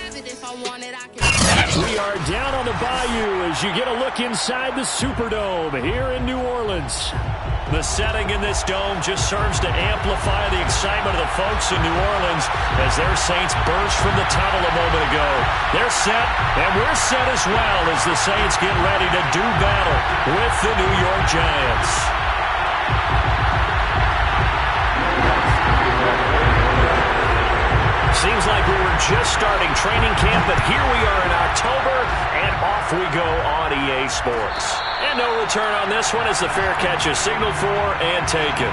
We are down on the Bayou as you get a look inside the Superdome here in New Orleans. The setting in this dome just serves to amplify the excitement of the folks in New Orleans as their Saints burst from the tunnel a moment ago. They're set, and we're set as well as the Saints get ready to do battle with the New York Giants. Seems like we were just starting training camp, but here we are in October, and off we go on EA Sports. And no return on this one as the fair catch is signaled for and taken.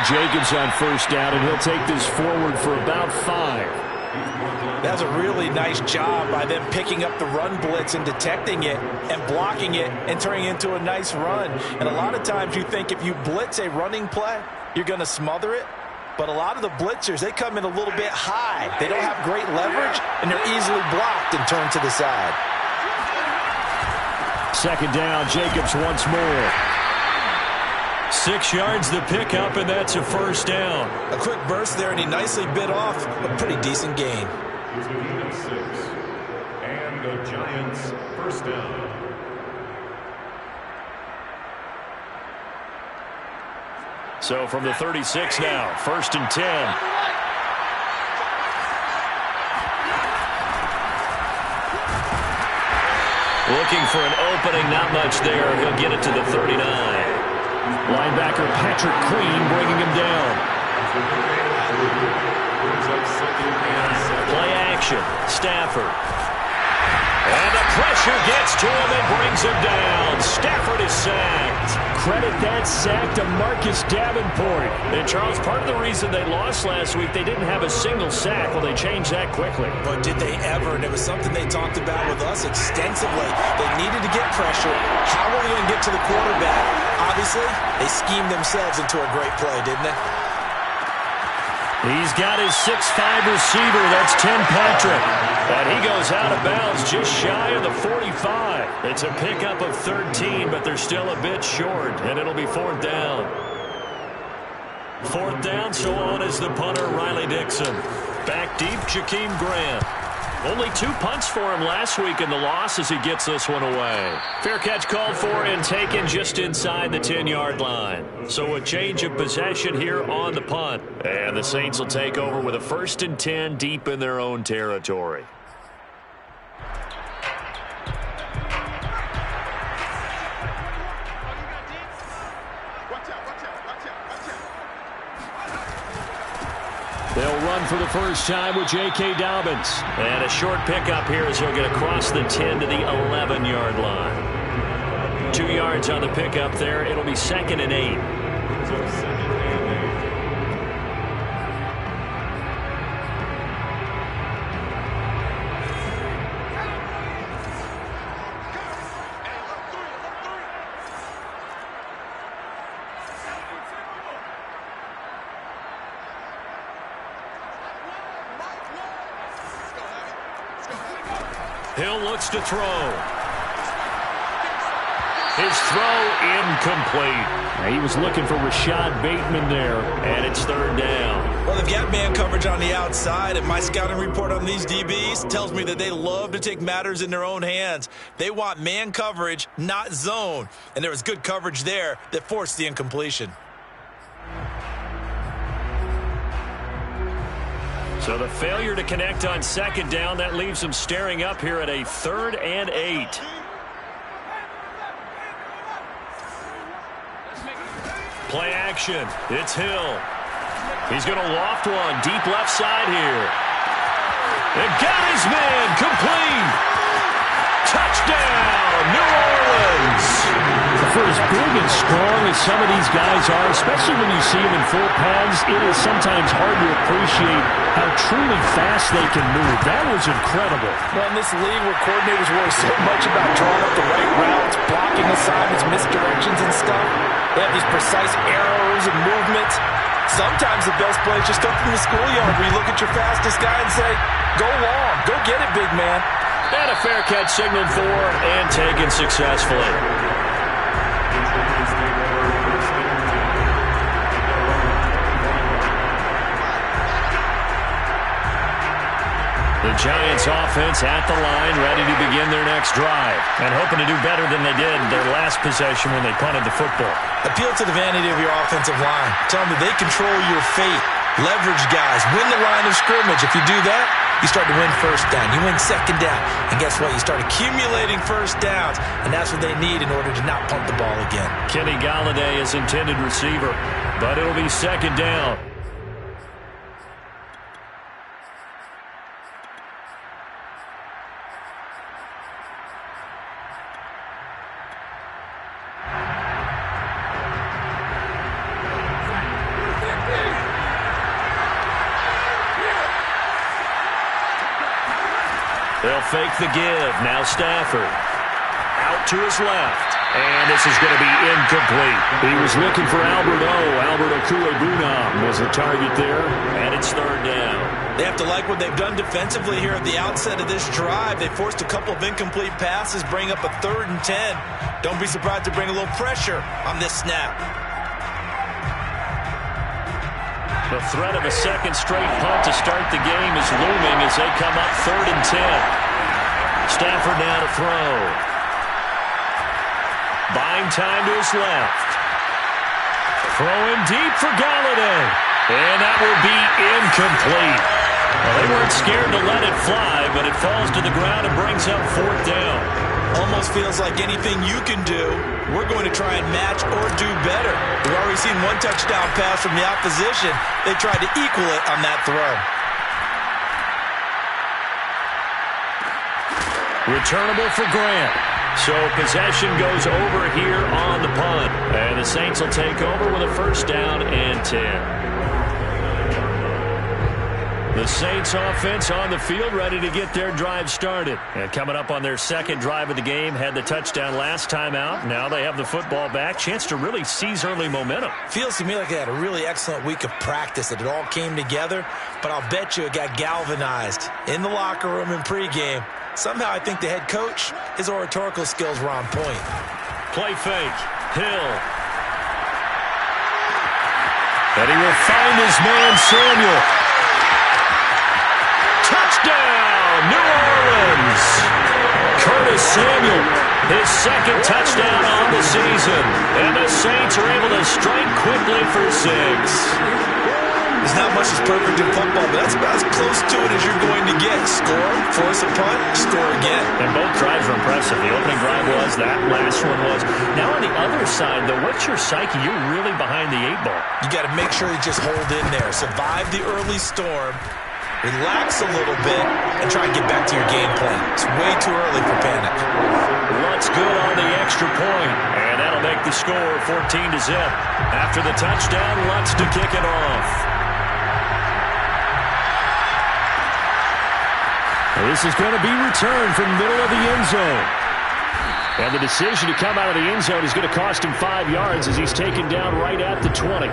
Jacobs on first down, and he'll take this forward for about 5. That's a really nice job by them picking up the run blitz and detecting it and blocking it and turning it into a nice run. And a lot of times you think if you blitz a running play, you're going to smother it. But a lot of the blitzers, they come in a little bit high. They don't have great leverage, and they're easily blocked and turned to the side. Second down, Jacobs once more. 6 yards the pickup, and that's a first down. A quick burst there, and he nicely bit off a pretty decent gain. He's going to be at 6. And the Giants first down. So from the 36 now, 1st and 10. Looking for an opening, not much there. He'll get it to the 39. Linebacker Patrick Queen bringing him down. Play action. Stafford. And the pressure gets to him and brings him down. Stafford is sacked. Credit that sack to Marcus Davenport. And, Charles, part of the reason they lost last week, they didn't have a single sack. Well, they changed that quickly. But did they ever? And it was something they talked about with us extensively. They needed to get pressure. How were they going to get to the quarterback? Obviously, they schemed themselves into a great play, didn't they? He's got his 6'5 receiver. That's Tim Patrick. And he goes out of bounds just shy of the 45. It's a pickup of 13, but they're still a bit short, and it'll be 4th down. 4th down, so on is the punter, Riley Dixon. Back deep, Jakeem Grant. Only 2 punts for him last week in the loss as he gets this one away. Fair catch called for and taken just inside the 10-yard line. So a change of possession here on the punt. And the Saints will take over with a 1st and 10 deep in their own territory. They'll run for the first time with J.K. Dobbins. And a short pickup here as he'll get across the 10 to the 11-yard line. 2 yards on the pickup there. It'll be 2nd and 8. Hill looks to throw. His throw incomplete. He was looking for Rashad Bateman there, and it's 3rd down. Well, they've got man coverage on the outside, and my scouting report on these DBs tells me that they love to take matters in their own hands. They want man coverage, not zone, and there was good coverage there that forced the incompletion. So the failure to connect on 2nd down, that leaves them staring up here at a 3rd and 8. Play action. It's Hill. He's going to loft one deep left side here. And got his man complete. Touchdown, New Orleans. For as big and strong as some of these guys are, especially when you see them in full pads, it is sometimes hard to appreciate how truly fast they can move. That was incredible. Well, in this league where coordinators worry so much about drawing up the right routes, blocking assignments, misdirections and stuff, they have these precise arrows and movements. Sometimes the best plays just come from the schoolyard where you look at your fastest guy and say, go long, go get it, big man. And a fair catch signaled for and taken successfully. The Giants offense at the line, ready to begin their next drive. And hoping to do better than they did their last possession when they punted the football. Appeal to the vanity of your offensive line. Tell them that they control your fate. Leverage guys. Win the line of scrimmage. If you do that, you start to win first down. You win second down. And guess what? You start accumulating first downs. And that's what they need in order to not punt the ball again. Kenny Golladay is intended receiver, but it'll be second down. They'll fake the give. Now Stafford. Out to his left. And this is going to be incomplete. He was looking for Albert Okwuegbunam was the target there. And it's third down. They have to like what they've done defensively here at the outset of this drive. They forced a couple of incomplete passes, bring up a 3rd and 10. Don't be surprised to bring a little pressure on this snap. The threat of a second straight punt to start the game is looming as they come up 3rd and 10. Stafford now to throw. Buying time to his left. Throwing deep for Golladay. And that will be incomplete. Well, they weren't scared to let it fly, but it falls to the ground and brings up 4th down. Almost feels like anything you can do, we're going to try and match or do better. We've already seen one touchdown pass from the opposition. They tried to equal it on that throw. Returnable for Grant. So possession goes over here on the punt. And the Saints will take over with a 1st down and 10. The Saints offense on the field ready to get their drive started. And coming up on their second drive of the game, had the touchdown last time out. Now they have the football back. Chance to really seize early momentum. Feels to me like they had a really excellent week of practice, that it all came together. But I'll bet you it got galvanized in the locker room in pregame. Somehow I think the head coach, his oratorical skills were on point. Play fake. Hill. And he will find his man Samuel. Touchdown, New Orleans! Curtis Samuel, his second touchdown on the season. And the Saints are able to strike quickly for 6. There's not much that's perfect in football, but that's about as close to it as you're going to get. Score, force a punt, score again. And both drives were impressive. The opening drive was, that last one was. Now on the other side, though, what's your psyche? You're really behind the 8 ball. You got to make sure you just hold in there. Survive the early storm. Relax a little bit and try and get back to your game plan. It's way too early for panic. Lutz good on the extra point, and that'll make the score 14-0. After the touchdown, Lutz to kick it off. This is going to be returned from the middle of the end zone. And the decision to come out of the end zone is going to cost him 5 yards as he's taken down right at the 20.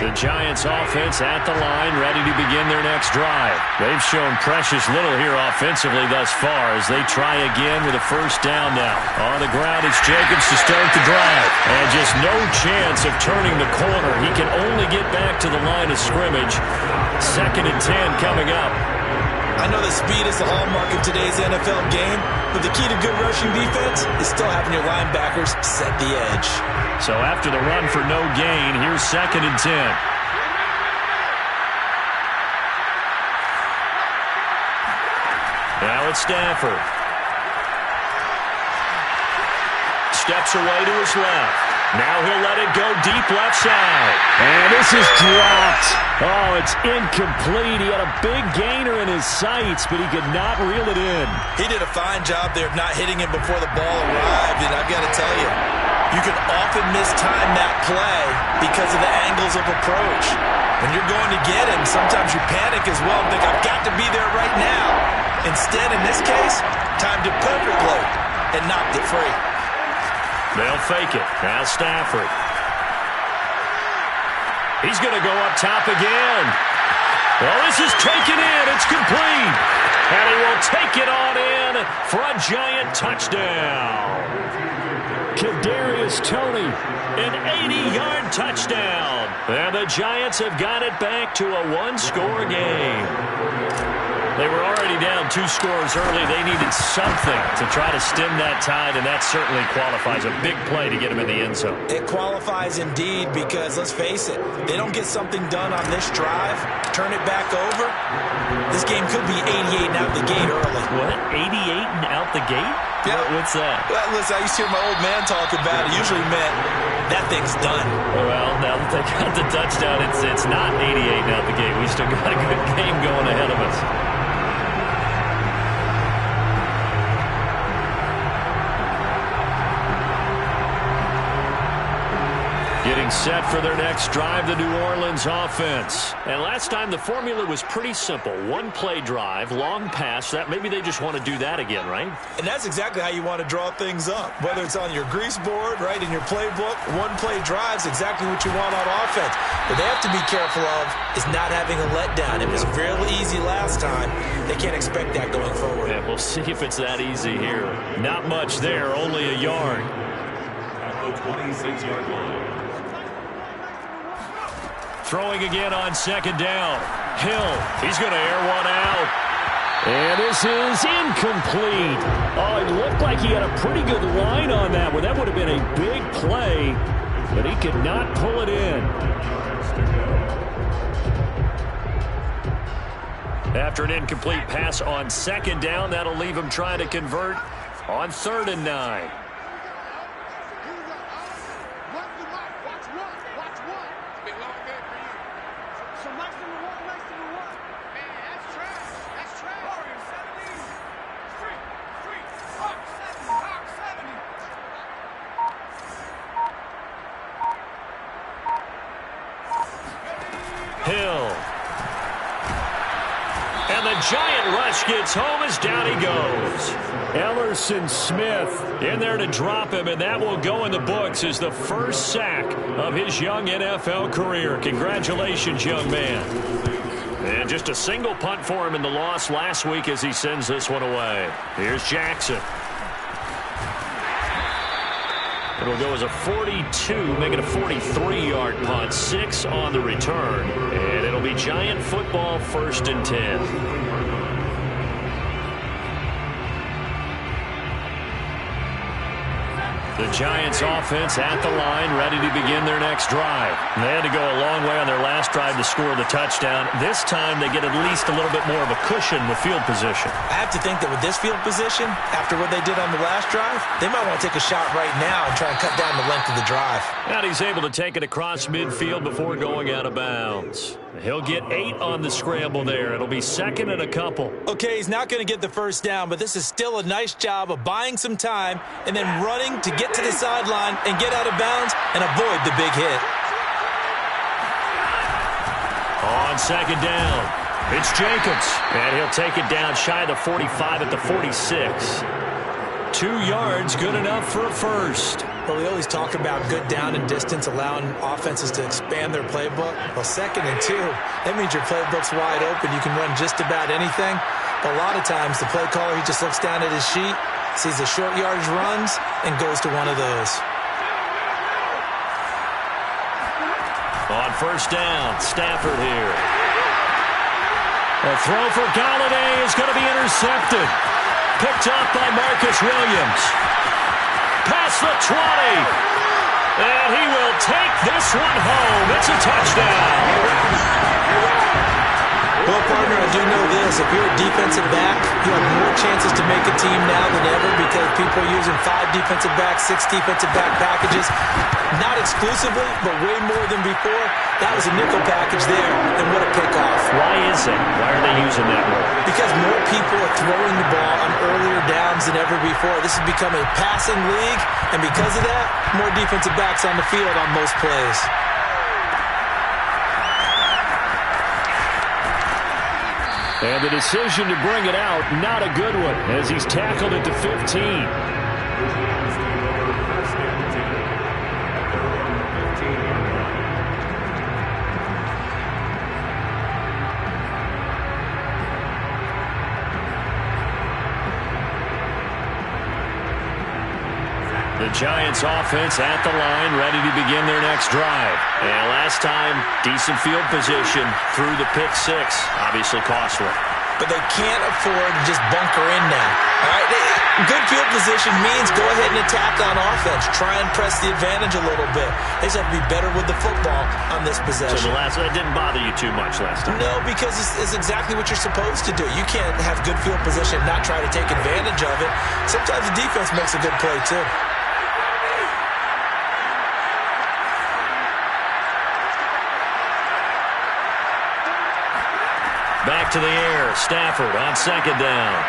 The Giants offense at the line, ready to begin their next drive. They've shown precious little here offensively thus far as they try again with a 1st down now. On the ground, it's Jacobs to start the drive. And just no chance of turning the corner. He can only get back to the line of scrimmage. 2nd and 10 coming up. I know that speed is the hallmark of today's NFL game, but the key to good rushing defense is still having your linebackers set the edge. So after the run for no gain, here's 2nd and 10. Now it's Stafford. Steps away to his left. Now he'll let it go deep left side. And this is dropped. Oh, it's incomplete. He had a big gainer in his sights, but he could not reel it in. He did a fine job there of not hitting him before the ball arrived, and I've got to tell you, you can often mistime that play because of the angles of approach. When you're going to get him, sometimes you panic as well and think, I've got to be there right now. Instead, in this case, timed it perfectly and knocked it free. They'll fake it. Now Stafford. He's going to go up top again. Well, this is taken in. It's complete. And he will take it on in for a Giant touchdown. Kadarius Toney, an 80-yard touchdown. And the Giants have got it back to a one-score game. They were already down 2 scores early. They needed something to try to stem that tide, and that certainly qualifies. A big play to get them in the end zone. It qualifies indeed because, let's face it, they don't get something done on this drive, turn it back over, this game could be 88 and out the gate early. What? 88 and out the gate? Yeah. What's that? Well, listen, I used to hear my old man talk about it. Usually meant that thing's done. Well, now that they got the touchdown, it's not 88 and out the gate. We still got a good game going ahead of us. Getting set for their next drive, the New Orleans offense. And last time the formula was pretty simple. 1-play drive, long pass. That maybe they just want to do that again, right? And that's exactly how you want to draw things up. Whether it's on your grease board, right, in your playbook, 1-play drive's exactly what you want on offense. What they have to be careful of is not having a letdown. It was real easy last time. They can't expect that going forward. Yeah, we'll see if it's that easy here. Not much there, only a yard. At the 26-yard line. Throwing again on second down. Hill, he's going to air one out. and this is incomplete. Oh, it looked like he had a pretty good line on that one. That would have been a big play, but he could not pull it in. After an incomplete pass on second down, that'll leave him trying to convert on 3rd and 9. Giant rush gets home as down he goes. Ellerson Smith in there to drop him, and that will go in the books as the first sack of his young NFL career. Congratulations, young man. And just a single punt for him in the loss last week as he sends this one away. Here's Jackson. It'll go as a 42, make it a 43-yard punt, 6 on the return. And it'll be Giant football, 1st and 10. The Giants offense at the line, ready to begin their next drive. They had to go a long way on their last drive to score the touchdown. This time they get at least a little bit more of a cushion with field position. I have to think that with this field position, after what they did on the last drive, they might want to take a shot right now and try and cut down the length of the drive. And he's able to take it across midfield before going out of bounds. He'll get 8 on the scramble there. It'll be 2nd and a couple. Okay, he's not going to get the first down, but this is still a nice job of buying some time and then running to get to the sideline and get out of bounds and avoid the big hit. On 2nd down, it's Jacobs. And he'll take it down shy of the 45 at the 46. 2 yards, good enough for a first. Well, we always talk about good down and distance, allowing offenses to expand their playbook. Well, 2nd and 2, that means your playbook's wide open. You can run just about anything. But a lot of times, the play caller, he just looks down at his sheet, sees the short yardage runs, and goes to one of those. On 1st down, Stafford here. A throw for Galladay is going to be intercepted. Picked off by Marcus Williams. Past the 20. And he will take this one home. It's a touchdown. Well, partner, I do know this. If you're a defensive back, you have more chances to make a team now than ever because people are using 5 defensive backs, 6 defensive back packages. Not exclusively, but way more than before. That was a nickel package there, and what a pickoff. Why is it? Why are they using that more? Because more people are throwing the ball on earlier downs than ever before. This has become a passing league, and because of that, more defensive backs on the field on most plays. And the decision to bring it out, not a good one, as he's tackled it to 15. The Giants offense at the line, ready to begin their next drive. And last time, decent field position through the pick six. Obviously costly. But they can't afford to just bunker in now. All right? Good field position means go ahead and attack on offense. Try and press the advantage a little bit. They just have to be better with the football on this possession. So that didn't bother you too much last time? No, because it's exactly what you're supposed to do. You can't have good field position and not try to take advantage of it. Sometimes the defense makes a good play, too. Back to the air. Stafford on second down.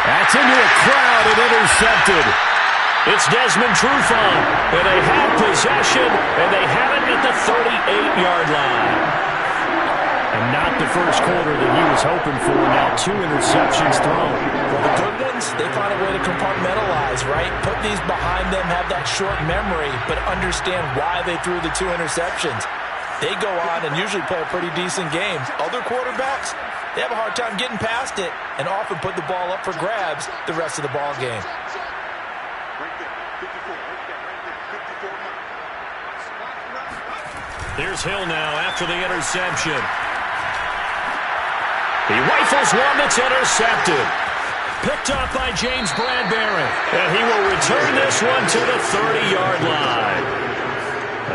That's into a crowd and intercepted. It's Desmond Trufant. And they have possession, and they have it at the 38-yard line. And not the first quarter that he was hoping for. Now 2 interceptions thrown. Well, the good ones, they find a way to compartmentalize, right? Put these behind them, have that short memory, but understand why they threw the 2 interceptions. They go on and usually play a pretty decent game. Other quarterbacks, they have a hard time getting past it and often put the ball up for grabs the rest of the ball game. Here's Hill now after the interception. He rifles one that's intercepted. Picked up by James Bradbury. And he will return this one to the 30-yard line.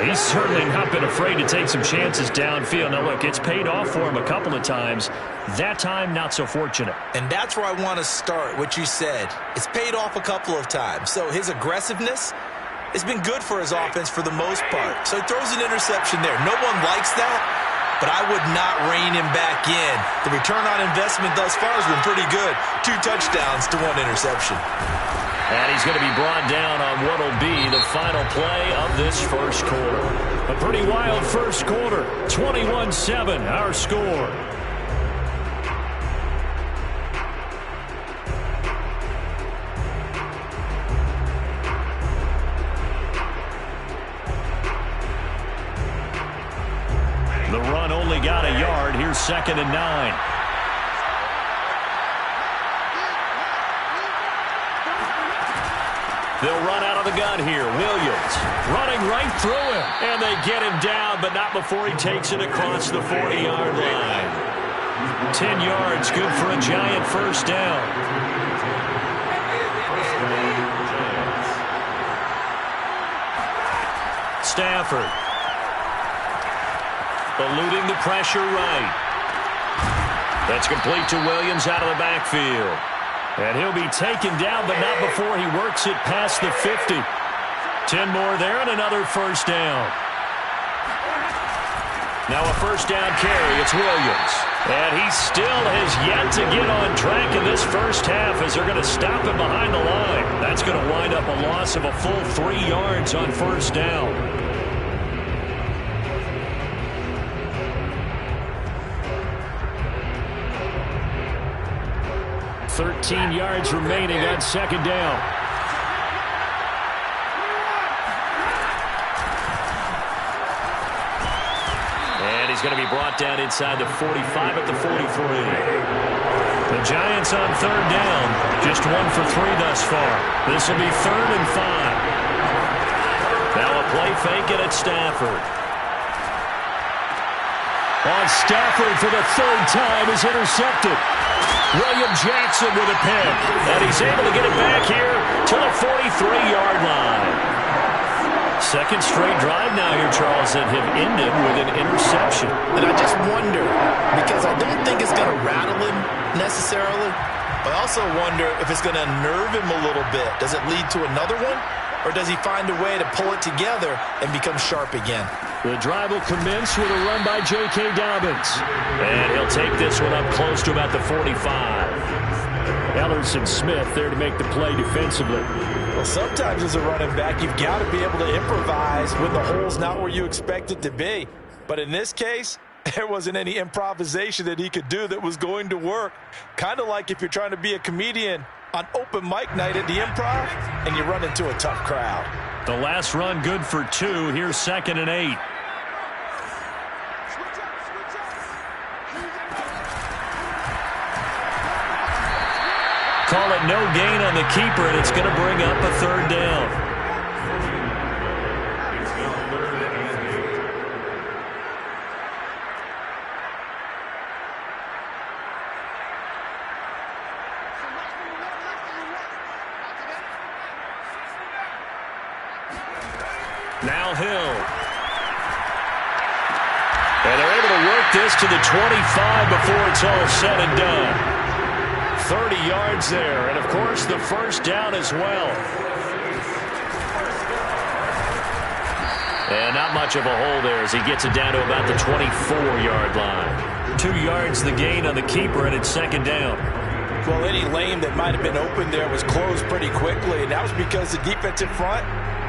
He's certainly not been afraid to take some chances downfield. Now, look, it's paid off for him a couple of times. That time, not so fortunate. And that's where I want to start, what you said. It's paid off a couple of times. So his aggressiveness has been good for his offense for the most part. So he throws an interception there. No one likes that, but I would not rein him back in. The return on investment thus far has been pretty good. 2 touchdowns to 1 interception. And he's going to be brought down on what will be the final play of this first quarter. A pretty wild first quarter. 21-7, our score. The run only got a yard. Here's 2nd and 9. They'll run out of the gun here. Williams running right through him. And they get him down, but not before he takes it across the 40-yard line. 10 yards, good for a Giant first down. Stafford. Eluding the pressure right. That's complete to Williams out of the backfield. And he'll be taken down, but not before he works it past the 50. 10 more there and another first down. Now a first down carry. It's Williams. And he still has yet to get on track in this first half as they're going to stop him behind the line. That's going to wind up a loss of a full 3 yards on first down. 13 yards remaining on second down. And he's going to be brought down inside the 45 at the 43. The Giants on third down. Just 1 for 3 thus far. This will be 3rd and 5. Now a play fake it at Stafford. On Stafford for the 3rd time is intercepted. William Jackson with a pick. And he's able to get it back here to the 43-yard line. Second straight drive now here, Charles, that have ended with an interception. And I just wonder, because I don't think it's going to rattle him necessarily, but I also wonder if it's going to nerve him a little bit. Does it lead to another one? Or does he find a way to pull it together and become sharp again? The drive will commence with a run by J.K. Dobbins. And he'll take this one up close to about the 45. Ellerson Smith there to make the play defensively. Well, sometimes as a running back, you've got to be able to improvise when the hole's not where you expect it to be. But in this case, There wasn't any improvisation that he could do that was going to work. Kind of like if you're trying to be a comedian on open mic night at the Improv and you run into a tough crowd. The last run good for 2. Here's 2nd and 8. Call it no gain on the keeper, and it's going to bring up a 3rd down. Now Hill. And they're able to work this to the 25 before it's all said and done. 30 yards there, and of course the 1st down as well. And not much of a hole there as he gets it down to about the 24-yard line. 2 yards the gain on the keeper, and it's 2nd down. Well, any lane that might have been open there was closed pretty quickly, and that was because the defensive front,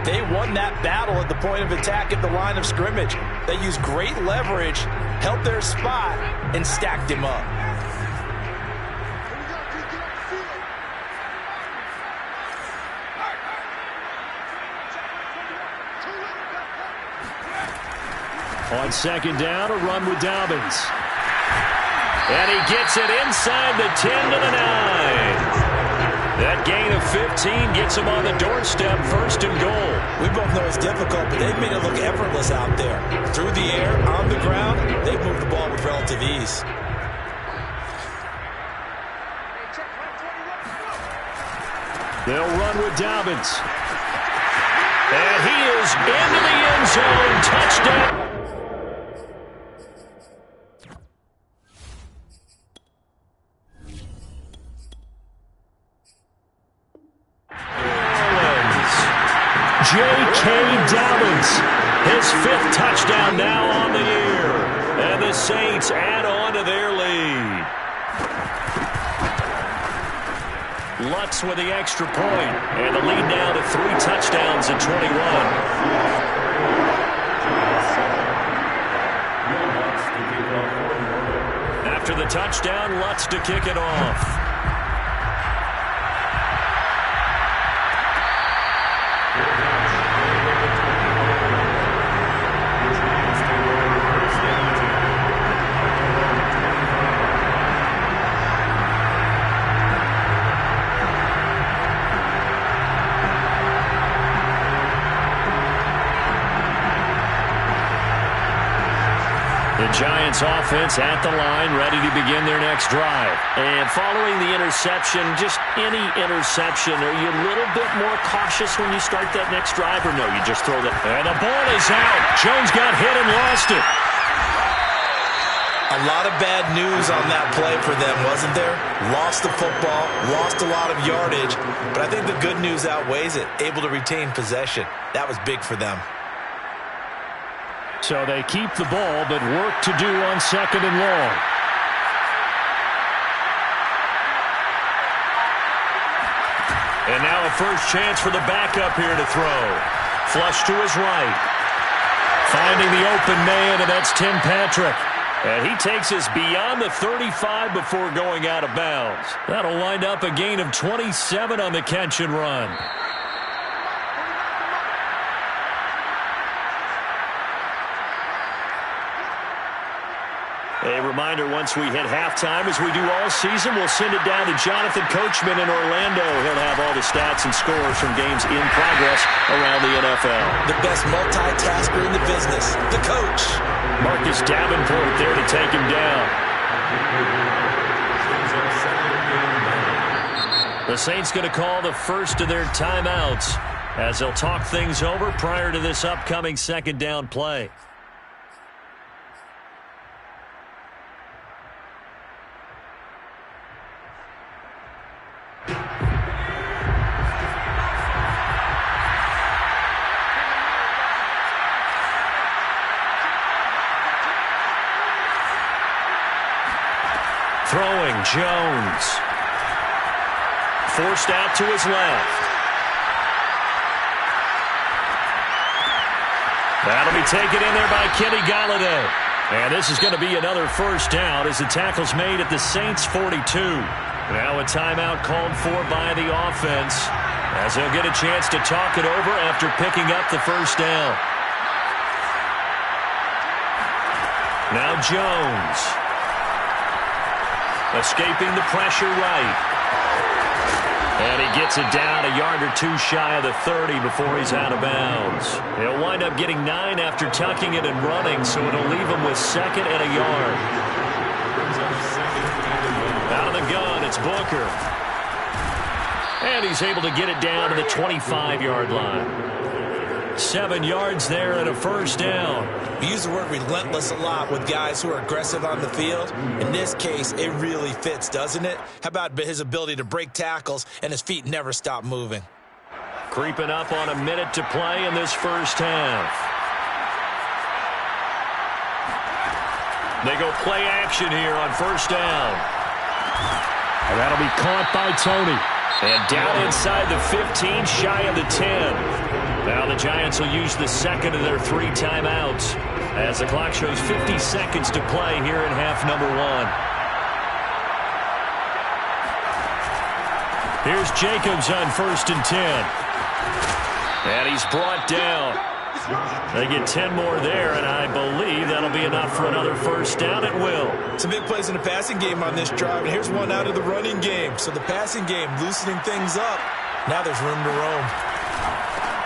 they won that battle at the point of attack at the line of scrimmage. They used great leverage, held their spot, and stacked him up. On 2nd down, a run with Dobbins. And he gets it inside the 10 to the 9. That gain of 15 gets him on the doorstep, 1st and goal. We both know it's difficult, but they've made it look effortless out there. Through the air, on the ground, they've moved the ball with relative ease. They'll run with Dobbins. And he is into the end zone. Touchdown. J.K. Dobbins, his 5th touchdown now on the year. And the Saints add on to their lead. Lutz with the extra point, and the lead now to 3 touchdowns at 21. After the touchdown, Lutz to kick it off. Giants offense at the line, ready to begin their next drive. And following the interception, just any interception, are you a little bit more cautious when you start that next drive, or no, you just throw that? And the ball is out. Jones got hit and lost it. A lot of bad news on that play for them, wasn't there? Lost the football, lost a lot of yardage, but I think the good news outweighs it. Able to retain possession. That was big for them. So they keep the ball, but work to do on 2nd and long. And now a first chance for the backup here to throw. Flush to his right. Finding the open man, and that's Tim Patrick. And he takes us beyond the 35 before going out of bounds. That'll wind up a gain of 27 on the catch and run. A reminder, once we hit halftime, as we do all season, we'll send it down to Jonathan Coachman in Orlando. He'll have all the stats and scores from games in progress around the NFL. The best multitasker in the business, the coach. Marcus Davenport there to take him down. The Saints going to call the first of their timeouts as they'll talk things over prior to this upcoming 2nd down play. Throwing, Jones. Forced out to his left. That'll be taken in there by Kenny Golladay. And this is going to be another first down as the tackle's made at the Saints' 42. Now a timeout called for by the offense as they'll get a chance to talk it over after picking up the first down. Now Jones. Escaping the pressure right. And he gets it down a yard or two shy of the 30 before he's out of bounds. He'll wind up getting 9 after tucking it and running, so it'll leave him with second and a yard. Out of the gun, it's Booker. And he's able to get it down to the 25-yard line. 7 yards there and a first down. We use the word relentless a lot with guys who are aggressive on the field. In this case, it really fits, doesn't it? How about his ability to break tackles and his feet never stop moving? Creeping up on a minute to play in this first half. They go play action here on first down. And that'll be caught by Tony. And down inside the 15, shy of the 10. Now the Giants will use the second of their 3 timeouts as the clock shows 50 seconds to play here in half number 1. Here's Jacobs on 1st and 10. And he's brought down. They get 10 more there, and I believe that'll be enough for another first down. It will. Some big plays in the passing game on this drive, and here's one out of the running game. So the passing game loosening things up. Now there's room to roam.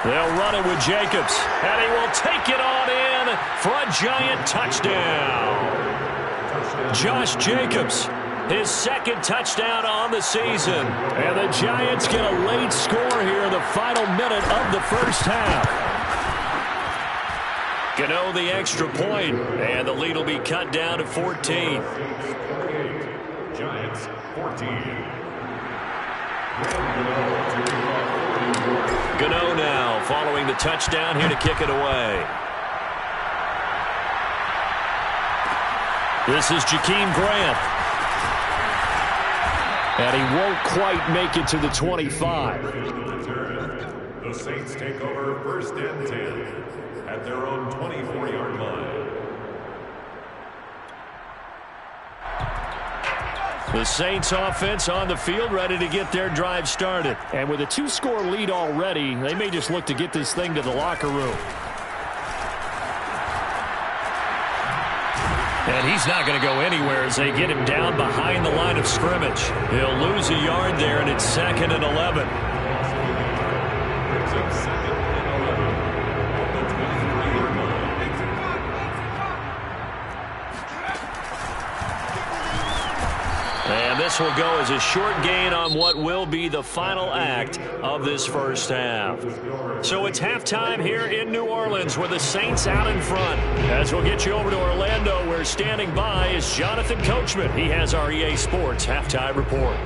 They'll run it with Jacobs, and he will take it on in for a Giant touchdown. Josh Jacobs, his second touchdown on the season. And the Giants get a late score here in the final minute of the first half. Gano the extra point, and the lead will be cut down to 14. Giants 14. Gano now following the touchdown here to kick it away. This is Jakeem Grant. And he won't quite make it to the 25. The Saints take over 1st and 10 at their own 24-yard line. The Saints offense on the field ready to get their drive started. And with a 2-score lead already, they may just look to get this thing to the locker room. And he's not going to go anywhere as they get him down behind the line of scrimmage. He'll lose a yard there, and it's 2nd and 11. And this will go as a short gain on what will be the final act of this first half. So it's halftime here in New Orleans with the Saints out in front. As we'll get you over to Orlando, where standing by is Jonathan Coachman. He has our EA Sports halftime report.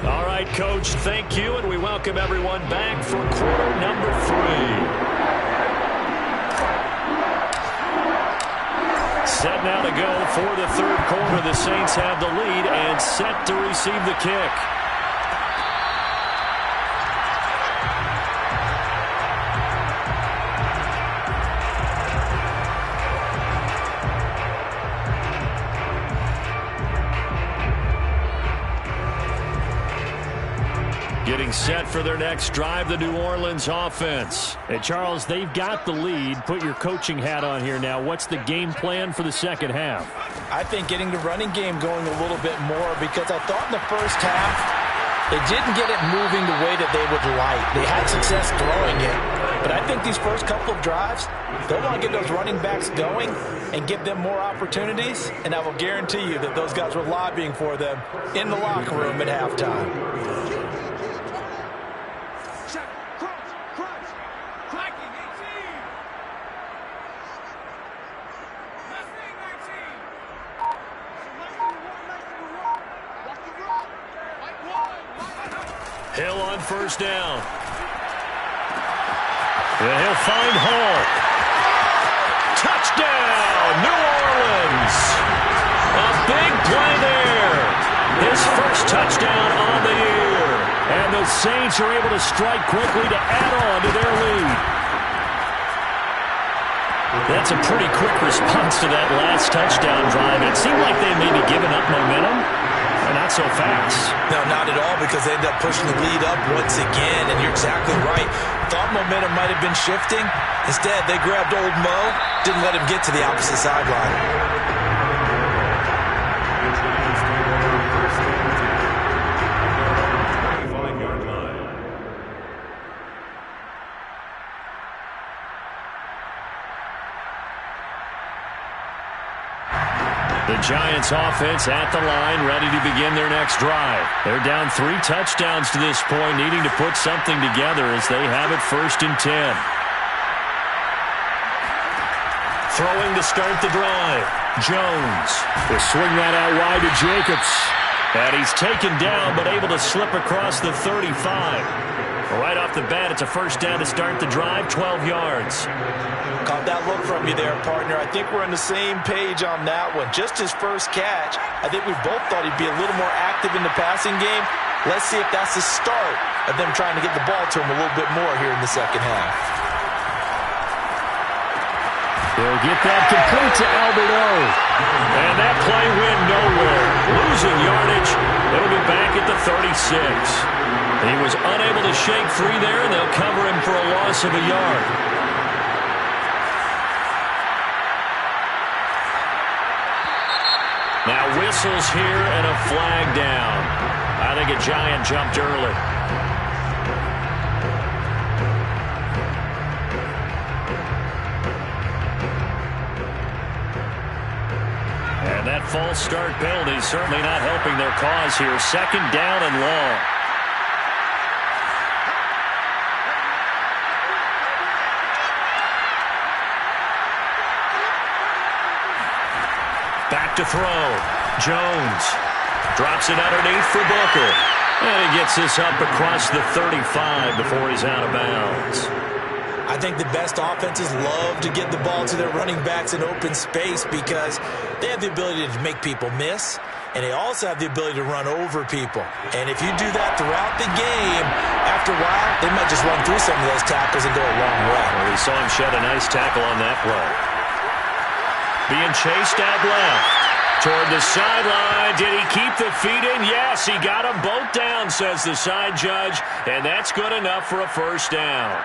All right, Coach, thank you, and we welcome everyone back for quarter number 3. Set now to go for the third quarter. The Saints have the lead and set to receive the kick. Getting set for their next drive, the New Orleans offense. And Charles, they've got the lead. Put your coaching hat on here now. What's the game plan for the second half? I think getting the running game going a little bit more, because I thought in the first half they didn't get it moving the way that they would like. They had success throwing it, but I think these first couple of drives, they'll want to get those running backs going and give them more opportunities, and I will guarantee you that those guys were lobbying for them in the locker room at halftime. Hill on first down. And he'll find Hall. Touchdown, New Orleans. A big play there. His first touchdown on the year. And the Saints are able to strike quickly to add on to their lead. That's a pretty quick response to that last touchdown drive. It seemed like they may be giving up momentum. Not so fast. No, not at all, because they end up pushing the lead up once again, and you're exactly right. Thought momentum might have been shifting. Instead, they grabbed old Mo, didn't let him get to the opposite sideline. The Giants offense at the line, ready to begin their next drive. They're down 3 touchdowns to this point, needing to put something together as they have it 1st and 10. Throwing to start the drive. Jones will swing that out wide to Jacobs. And he's taken down, but able to slip across the 35. Right off the bat, it's a 1st down to start the drive, 12 yards. Caught that look from you there, partner. I think we're on the same page on that one. Just his first catch. I think we both thought he'd be a little more active in the passing game. Let's see if that's the start of them trying to get the ball to him a little bit more here in the second half. They'll get that complete to Albert O. And that play went nowhere. Losing yardage. It'll be back at the 36. He was unable to shake free there, and they'll cover him for a loss of a yard. Now whistles here and a flag down. I think a Giant jumped early. And that false start penalty certainly not helping their cause here. 2nd down and long. Back to throw. Jones drops it underneath for Booker. And he gets this up across the 35 before he's out of bounds. I think the best offenses love to get the ball to their running backs in open space because they have the ability to make people miss, and they also have the ability to run over people. And if you do that throughout the game, after a while, they might just run through some of those tackles and go a long way. Well, we saw him shed a nice tackle on that play. Being chased out left. Toward the sideline. Did he keep the feet in? Yes, he got them both down, says the side judge. And that's good enough for a 1st down.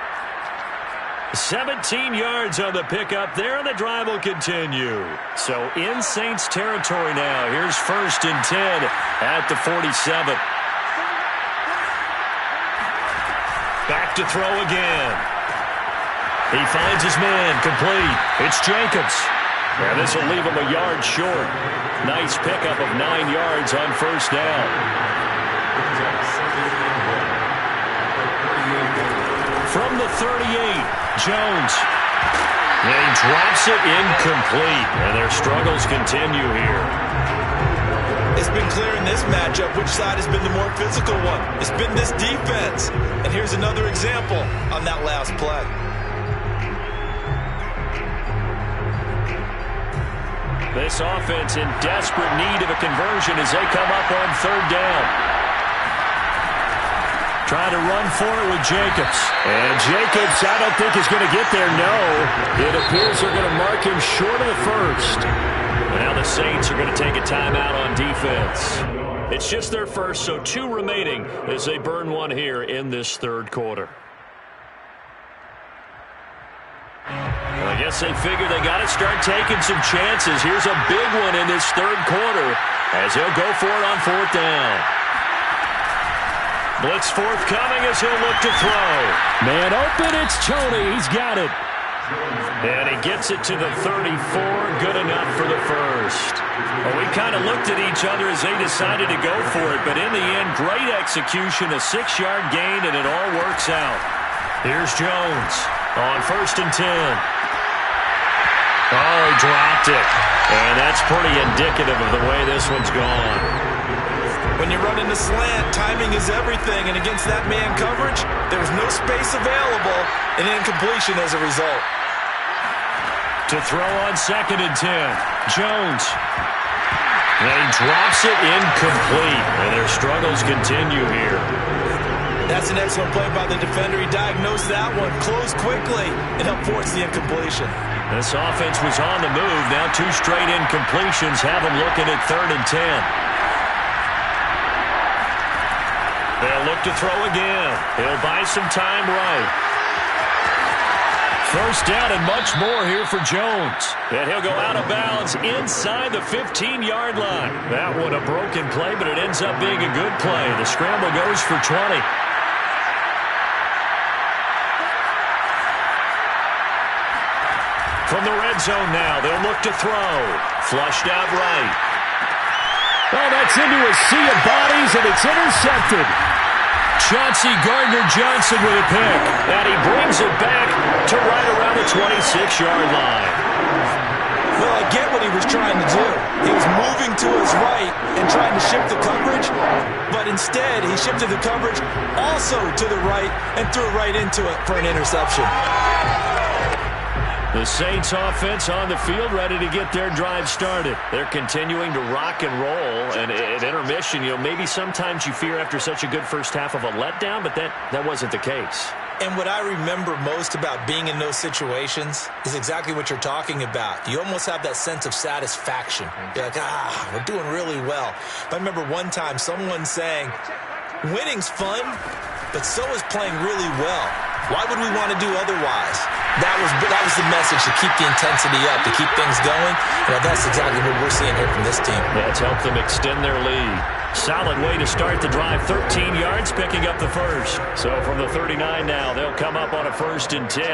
17 yards on the pickup there, and the drive will continue. So in Saints territory now. Here's 1st and 10 at the 47. Back to throw again. He finds his man complete. It's Jacobs. And this will leave him a yard short. Nice pickup of 9 yards on 1st down. From the 38, Jones. And he drops it incomplete. And their struggles continue here. It's been clear in this matchup which side has been the more physical one. It's been this defense. And here's another example on that last play. This offense in desperate need of a conversion as they come up on 3rd down. Trying to run for it with Jacobs. And Jacobs, I don't think is going to get there, no. It appears they're going to mark him short of the 1st. And now the Saints are going to take a timeout on defense. It's just their 1st, so 2 remaining as they burn one here in this 3rd quarter. I guess they figure they got to start taking some chances. Here's a big one in this 3rd quarter as he'll go for it on 4th down. Blitz forthcoming as he'll look to throw. Man open, it's Toney. He's got it. And he gets it to the 34. Good enough for the 1st. Well, we kind of looked at each other as they decided to go for it. But in the end, great execution, a 6-yard gain, and it all works out. Here's Jones on 1st and 10. Oh, he dropped it. And that's pretty indicative of the way this one's gone. When you run in the slant, timing is everything. And against that man coverage, there's no space available, and incompletion as a result. To throw on 2nd and 10. Jones. And he drops it incomplete. And their struggles continue here. That's an excellent play by the defender. He diagnosed that one, closed quickly, and helped force the incompletion. This offense was on the move. Now 2 straight incompletions have them looking at 3rd and 10. They'll look to throw again. He'll buy some time right. First down and much more here for Jones. And he'll go out of bounds inside the 15-yard line. That one a broken play, but it ends up being a good play. The scramble goes for 20. From the red zone now, they'll look to throw. Flushed out right. Oh, that's into a sea of bodies, and it's intercepted. Chauncey Gardner-Johnson with a pick. And he brings it back to right around the 26-yard line. Well, I get what he was trying to do. He was moving to his right and trying to shift the coverage, but instead he shifted the coverage also to the right and threw right into it for an interception. The Saints offense on the field ready to get their drive started. They're continuing to rock and roll. And at intermission, maybe sometimes you fear after such a good first half of a letdown, but that wasn't the case. And what I remember most about being in those situations is exactly what you're talking about. You almost have that sense of satisfaction. You're like, we're doing really well. But I remember one time someone saying, winning's fun, but so is playing really well. Why would we want to do otherwise? That was the message, to keep the intensity up, to keep things going. That's exactly what we're seeing here from this team. That's helped them extend their lead. Solid way to start the drive. 13 yards, picking up the first. So from the 39 now, they'll come up on a 1st and 10.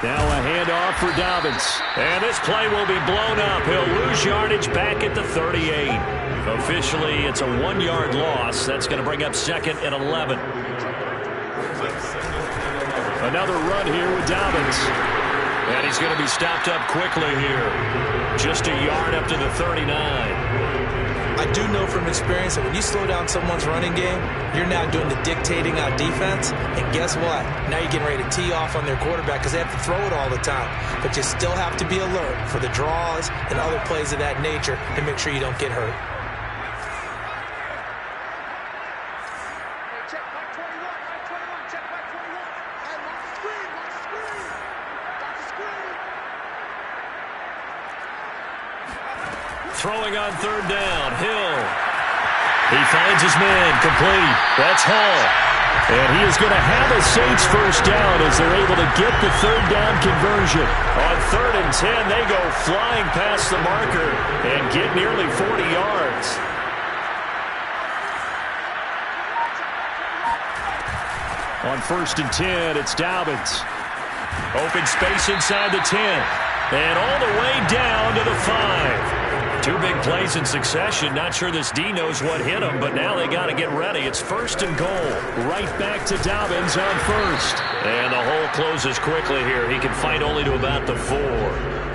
Now a handoff for Dobbins. And this play will be blown up. He'll lose yardage back at the 38. Officially, it's a 1-yard loss. That's going to bring up 2nd and 11. Another run here with Dobbins. And he's going to be stopped up quickly here. Just a yard up to the 39. I do know from experience that when you slow down someone's running game, you're now doing the dictating on defense. And guess what? Now you're getting ready to tee off on their quarterback because they have to throw it all the time. But you still have to be alert for the draws and other plays of that nature to make sure you don't get hurt. Throwing on 3rd down, Hill. He finds his man, complete. That's Hall. And he is going to have a Saints first down as they're able to get the 3rd down conversion. On 3rd and 10, they go flying past the marker and get nearly 40 yards. On 1st and 10, it's Dobbins. Open space inside the 10. And all the way down to the 5. 2 big plays in succession. Not sure this D knows what hit him, but now they got to get ready. It's 1st and goal. Right back to Dobbins on 1st. And the hole closes quickly here. He can fight only to about the 4.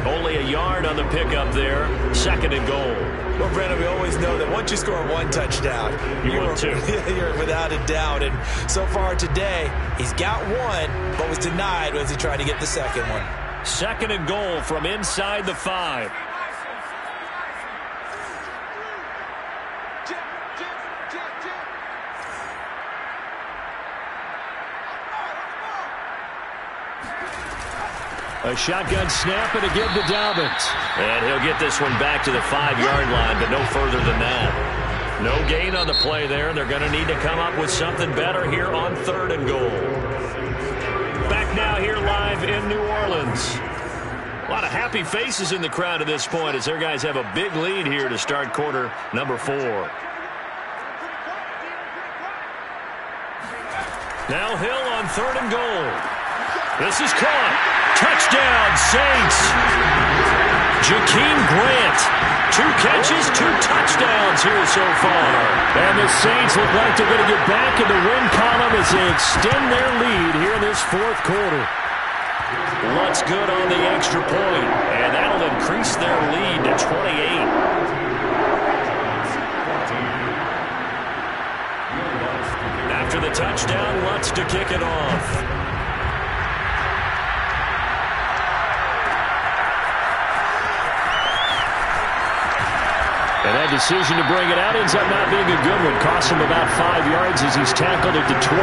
Only a yard on the pickup there. 2nd and goal. Well, Brandon, we always know that once you score 1 touchdown, you're without a doubt. And so far today, he's got 1, but was denied as he tried to get the 2nd one. 2nd and goal from inside the 5. A shotgun snap and a give to Dobbins. And he'll get this one back to the 5-yard line, but no further than that. No gain on the play there. They're going to need to come up with something better here on 3rd and goal. Back now here live in New Orleans. A lot of happy faces in the crowd at this point as their guys have a big lead here to start quarter number 4. Now Hill on 3rd and goal. This is caught. Touchdown, Saints. Jakeem Grant. 2 catches, 2 touchdowns here so far. And the Saints look like they're going to get back in the win column as they extend their lead here in this 4th quarter. Looks good on the extra point, and that'll increase their lead to 28. After the touchdown, Lutz to kick it off. decision to bring it out ends up not being a good one. Costs him about 5 yards as he's tackled at the 20.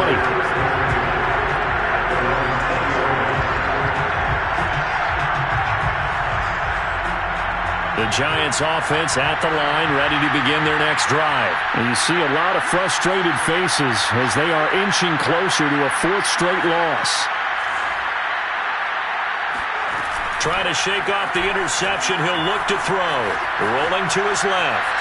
The Giants offense at the line, ready to begin their next drive. And you see a lot of frustrated faces as they are inching closer to a 4th straight loss. Trying to shake off the interception. He'll look to throw. Rolling to his left.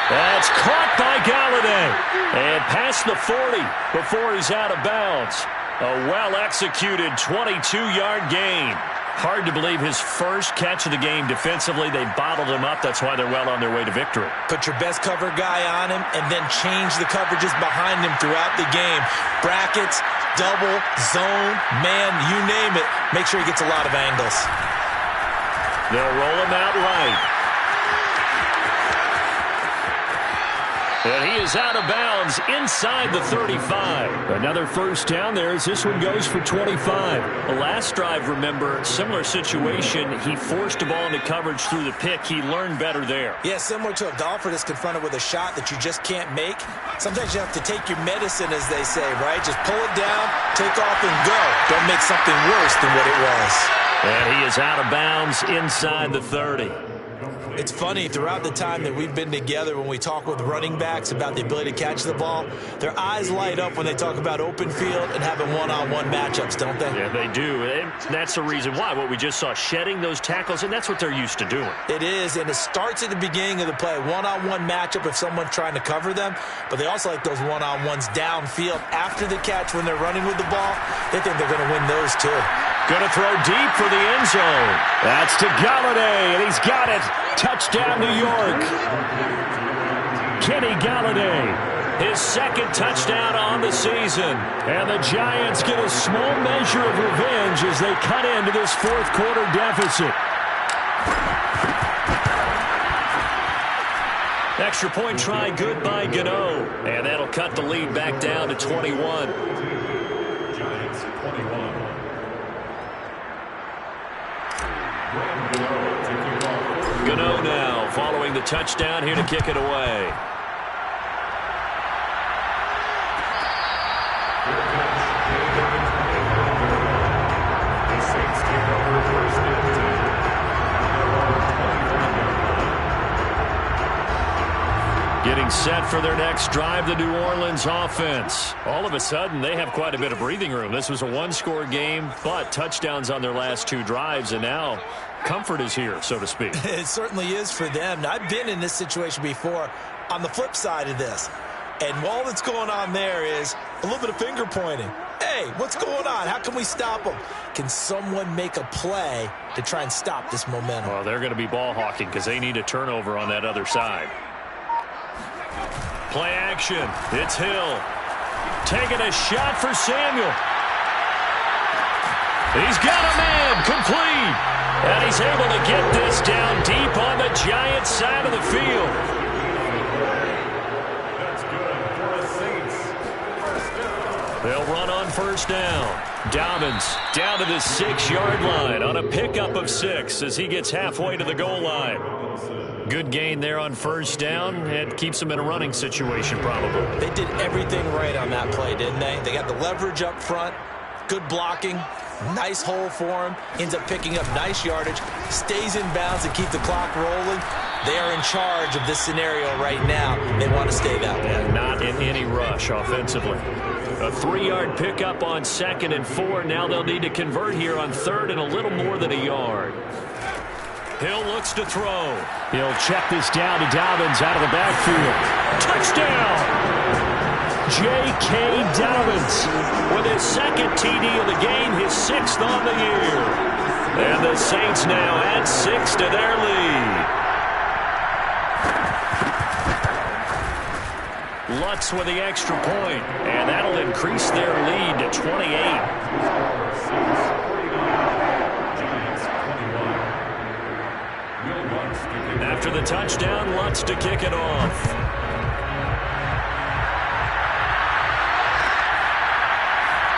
That's caught by Galladay. And past the 40 before he's out of bounds. A well-executed 22-yard gain. Hard to believe his first catch of the game defensively. They bottled him up. That's why they're well on their way to victory. Put your best cover guy on him and then change the coverages behind him throughout the game. Brackets, double, zone, man, you name it. Make sure he gets a lot of angles. They'll roll him out right. And he is out of bounds inside the 35. Another first down there as this one goes for 25. The last drive, remember, similar situation. He forced the ball into coverage through the pick. He learned better there. Yeah, similar to a golfer that's confronted with a shot that you just can't make. Sometimes you have to take your medicine, as they say, right? Just pull it down, take off, and go. Don't make something worse than what it was. And he is out of bounds inside the 30. It's funny, throughout the time that we've been together, when we talk with running backs about the ability to catch the ball, their eyes light up when they talk about open field and having one-on-one matchups, don't they? Yeah, they do. And that's the reason why. What we just saw, shedding those tackles, and that's what they're used to doing. It is, and it starts at the beginning of the play. One-on-one matchup if someone's trying to cover them, but they also like those one-on-ones downfield after the catch when they're running with the ball. They think they're going to win those, too. Going to throw deep for the end zone. That's to Galladay, and he's got it. Touchdown, New York. Kenny Galladay. His second touchdown on the season. And the Giants get a small measure of revenge as they cut into this 4th quarter deficit. Extra point try good by Gano. And that'll cut the lead back down to 21. Giants 21. Gano now following the touchdown here to kick it away. The Saints take over first and 10. Getting set for their next drive, the New Orleans offense. All of a sudden, they have quite a bit of breathing room. This was a one-score game, but touchdowns on their last 2 drives, and now comfort is here, so to speak. It certainly is for them. Now, I've been in this situation before on the flip side of this, and all that's going on there is a little bit of finger pointing. Hey, what's going on? How can we stop them? Can someone make a play to try and stop this momentum? Well, they're going to be ball hawking because they need a turnover on that other side. Play action. It's Hill. Taking a shot for Samuel. He's got a man. Complete. And he's able to get this down deep on the Giants side of the field. That's good for the Saints. First down. They'll run on first down. Dobbins down to the 6-yard line on a pickup of 6 as he gets halfway to the goal line. Good gain there on first down. It keeps them in a running situation probably. They did everything right on that play, didn't they? They got the leverage up front, good blocking, nice hole for him, ends up picking up nice yardage, stays in bounds to keep the clock rolling. They are in charge of this scenario right now. They want to stay that way. And not in any rush offensively. A 3-yard pickup on 2nd and 4. Now they'll need to convert here on 3rd and a little more than a yard. Hill looks to throw. He'll check this down to Dobbins out of the backfield. Touchdown! J.K. Dobbins with his 2nd TD of the game, his 6th on the year. And the Saints now add 6 to their lead. Lutz with the extra point, and that'll increase their lead to 28. After the touchdown, Lutz to kick it off.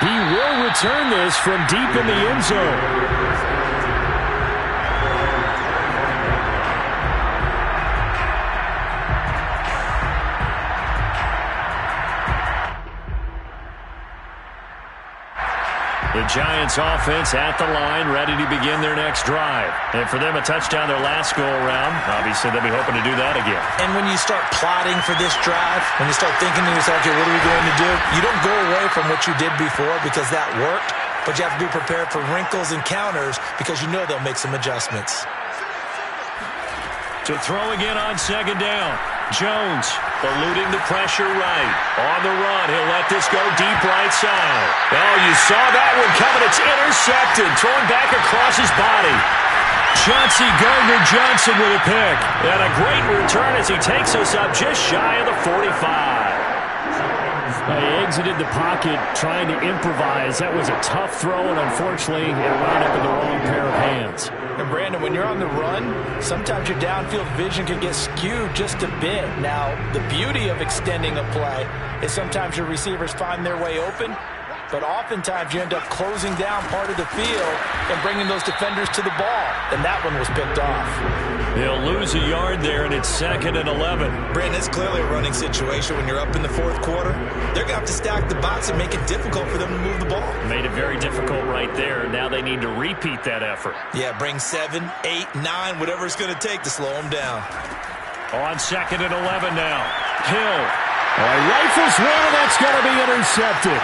He will return this from deep in the end zone. The Giants offense at the line, ready to begin their next drive. And for them, a touchdown their last go-around. Obviously, they'll be hoping to do that again. And when you start plotting for this drive, when you start thinking to yourself, okay, what are we going to do? You don't go away from what you did before because that worked, but you have to be prepared for wrinkles and counters because you know they'll make some adjustments. To throw again on second down. Jones eluding the pressure right. On the run, he'll let this go deep right side. Oh, you saw that one coming. It's intercepted. Thrown back across his body. Chauncey Gardner-Johnson with a pick. And a great return as he takes us up just shy of the 45. He exited the pocket trying to improvise. That was a tough throw, and unfortunately, it wound up in the wrong pair of hands. And Brandon, when you're on the run, sometimes your downfield vision can get skewed just a bit. Now, the beauty of extending a play is sometimes your receivers find their way open, but oftentimes you end up closing down part of the field and bringing those defenders to the ball. And that one was picked off. They'll lose a yard there, and it's 2nd and 11. Brandon, it's clearly a running situation when you're up in the fourth quarter. They're going to have to stack the box and make it difficult for them to move the ball. Made it very difficult right there. Now they need to repeat that effort. Yeah, bring 7, 8, 9, whatever it's going to take to slow them down. On 2nd and 11 now. Hill. Rifles one, and that's going to be intercepted.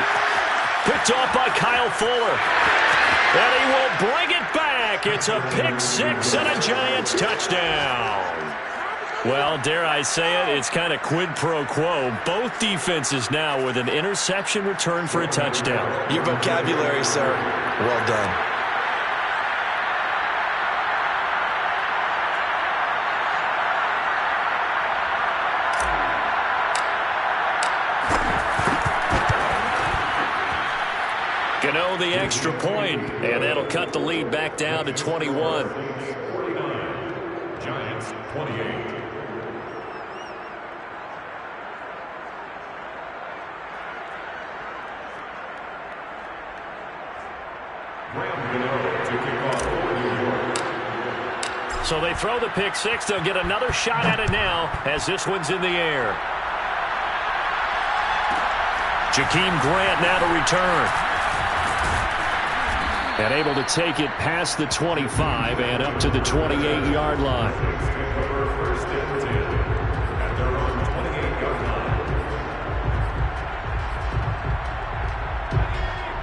Picked off by Kyle Fuller. And he will bring it back. It's a pick six and a Giants touchdown. Well, dare I say it, it's kind of quid pro quo. Both defenses now with an interception return for a touchdown. Your vocabulary, sir. Well done. Gano the extra point, and that'll cut the lead back down to 21. 49. Giants 28. So they throw the pick six. They'll get another shot at it now as this one's in the air. Jakeem Grant now to return. And able to take it past the 25 and up to the 28-yard line. First and 10 at their own 28-yard line.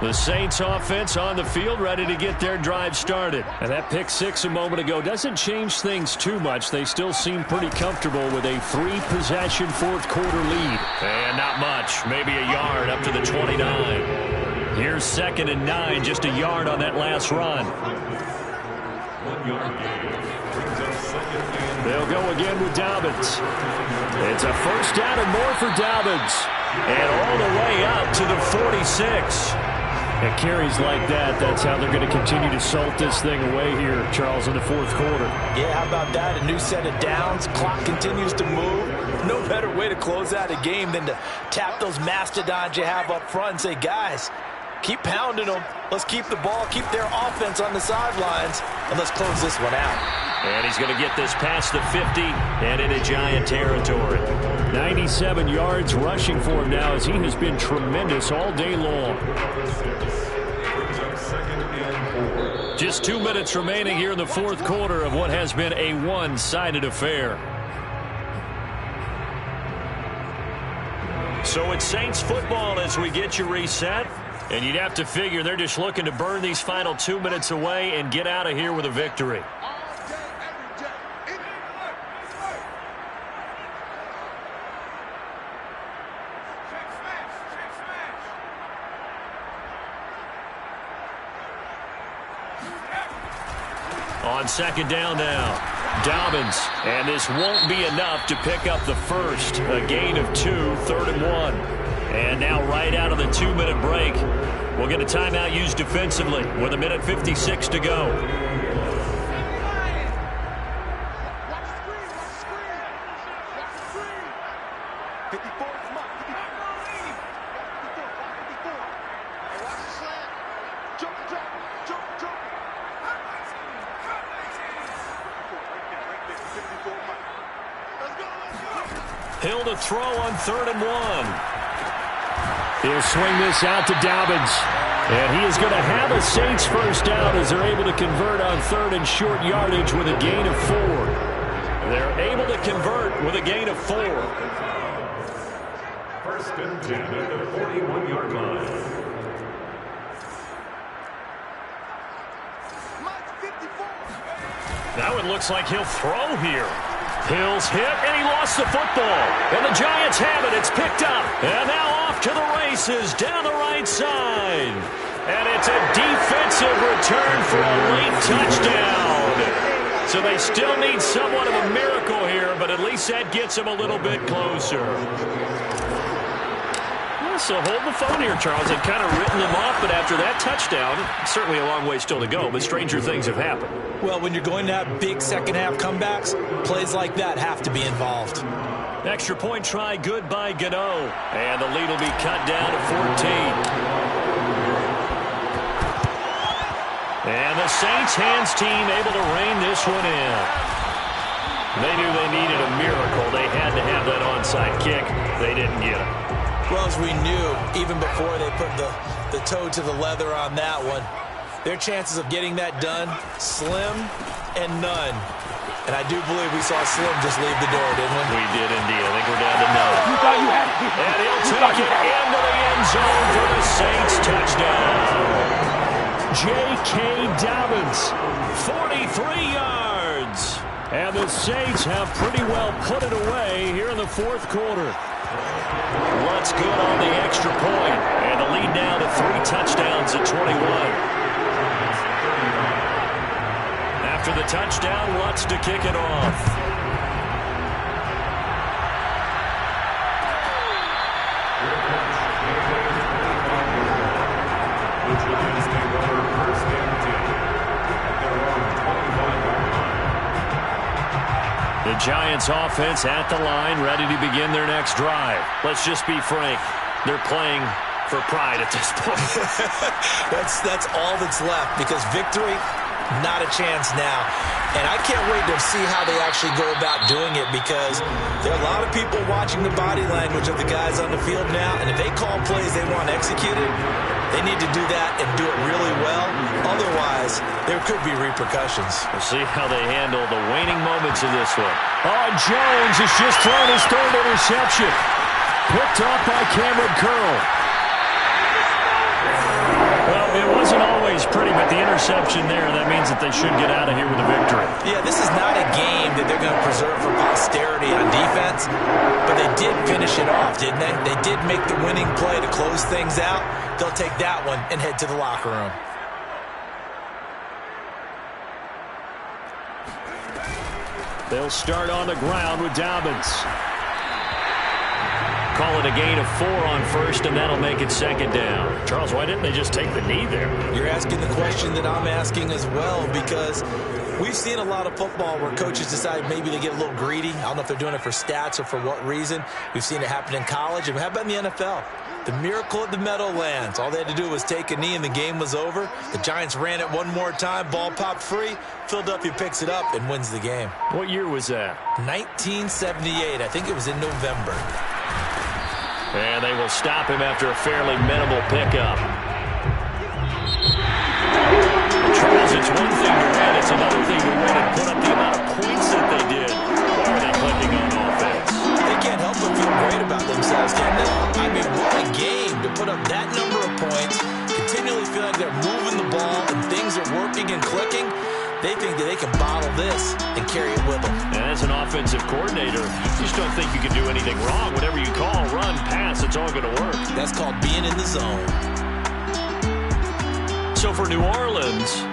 The Saints offense on the field ready to get their drive started. And that pick six a moment ago doesn't change things too much. They still seem pretty comfortable with a 3-possession fourth-quarter lead. And not much, maybe a yard up to the 29. Here's 2nd and 9, just a yard on that last run. 1 yard gain brings up 2nd and They'll go again with Dobbins. It's a first down and more for Dobbins. And all the way up to the 46. At carries like that, that's how they're going to continue to salt this thing away here, Charles, in the fourth quarter. Yeah, how about that? A new set of downs. Clock continues to move. No better way to close out a game than to tap those mastodons you have up front and say, guys, keep pounding them. Let's keep the ball, keep their offense on the sidelines, and let's close this one out. And he's going to get this past the 50 and into Giant territory. 97 yards rushing for him now as he has been tremendous all day long. brings up 2nd and 4. Just 2 minutes remaining here in the fourth quarter of what has been a one-sided affair. So it's Saints football as we get you reset. And you'd have to figure they're just looking to burn these final 2 minutes away and get out of here with a victory. On 2nd down now, Dobbins, and this won't be enough to pick up the first. A gain of 2, 3rd and 1. And now right out of the 2-minute break, we'll get a timeout used defensively with 1:56 to go. Hill to throw on 3rd and 1. He'll swing this out to Dobbins. And he is going to have a Saints first down as they're able to convert on 3rd and short yardage with a gain of 4. They're able to convert with a gain of 4. First and 10 at the 41-yard line. Now it looks like he'll throw here. Hill's hit, and he lost the football. And the Giants have it. It's picked up. And now off to the races down the right side. And it's a defensive return for a late touchdown. So they still need somewhat of a miracle here, but at least that gets them a little bit closer. So hold the phone here, Charles. They've kind of written them off, but after that touchdown, certainly a long way still to go, but stranger things have happened. Well, when you're going to have big second-half comebacks, plays like that have to be involved. Extra point try good by Gano. And the lead will be cut down to 14. And the Saints hands team able to rein this one in. They knew they needed a miracle. They had to have that onside kick. They didn't get it. Well, as we knew, even before they put the toe to the leather on that one, their chances of getting that done, slim and none. And I do believe we saw Slim just leave the door, didn't we? We did indeed. I think we're down to none. And he'll take it into the end zone for the Saints touchdown. J.K. Dobbins, 43 yards. And the Saints have pretty well put it away here in the 4th quarter. Lutz good on the extra point. And the lead now to 3 touchdowns at 21. After the touchdown, Lutz to kick it off. The Giants take over first and 10 at their own 25-yard line. The Giants offense at the line, ready to begin their next drive. Let's just be frank. They're playing for pride at this point. That's all that's left, because victory, not a chance now. And I can't wait to see how they actually go about doing it, because there are a lot of people watching the body language of the guys on the field now, and if they call plays they want executed, they need to do that and do it really well. Otherwise, there could be repercussions. We'll see how they handle the waning moments of this one. Oh, Jones has just thrown his 3rd interception. Picked off by Cameron Curl. Well, it wasn't always pretty, but the interception there, that means that they should get out of here with a victory. Yeah, this is not a game that they're going to preserve for posterity on defense, but they did finish it off, didn't they? They did make the winning play to close things out. They'll take that one and head to the locker room. They'll start on the ground with Dobbins. Call it a gain of 4 on first, and that'll make it 2nd down. Charles, why didn't they just take the knee there? You're asking the question that I'm asking as well, because we've seen a lot of football where coaches decide maybe they get a little greedy. I don't know if they're doing it for stats or for what reason. We've seen it happen in college, and how about in the NFL? The miracle at the Meadowlands. All they had to do was take a knee, and the game was over. The Giants ran it one more time. Ball popped free. Philadelphia picks it up and wins the game. What year was that? 1978. I think it was in November. And they will stop him after a fairly minimal pickup. Charles, it's one thing to win. It's another thing to win and put up the amount of points that they did. Why are they clicking on offense? They can't help but feel great about themselves, can they? I mean, what a game to put up that number of points, continually feel like they're moving the ball and things are working and clicking. They think that they can bottle this and carry it with them. And as an offensive coordinator, you just don't think you can do anything wrong. Whatever you call, run, pass, it's all going to work. That's called being in the zone. So for New Orleans,